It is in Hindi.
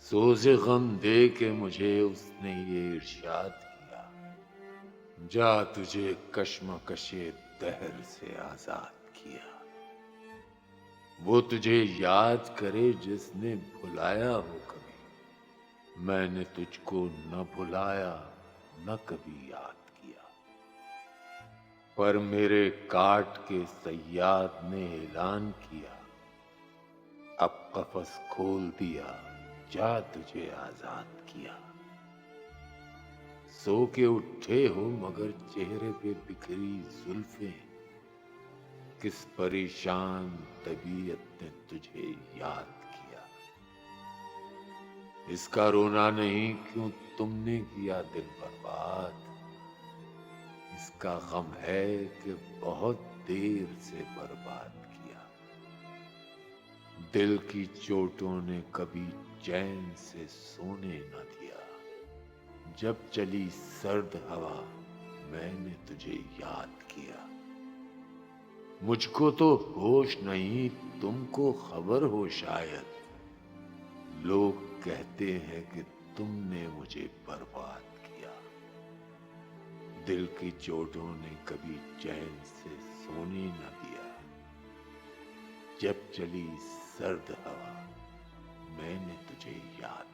सोज़े गम दे के मुझे उसने ये इरशाद किया, जा तुझे कश्मकशे दहर से आजाद किया। वो तुझे याद करे जिसने भुलाया हो कभी, मैंने तुझको न भुलाया न कभी याद किया। पर मेरे काट के सय्याद ने ऐलान किया, अब कफस खोल दिया, जा तुझे आजाद किया। सो के उठे हो मगर चेहरे पे बिखरी जुल्फें, किस परेशान तबीयत ने तुझे याद किया। इसका रोना नहीं क्यों तुमने किया दिल बर्बाद, इसका गम है कि बहुत देर से बर्बाद किया। दिल की चोटों ने कभी चैन से सोने न दिया, जब चली सर्द हवा मैंने तुझे याद किया। मुझको तो होश नहीं, तुमको खबर हो शायद, लोग कहते हैं कि तुमने मुझे बर्बाद किया। दिल की चोटों ने कभी चैन से सोने न दिया, जब चली सर्द हवा मैंने तुझे याद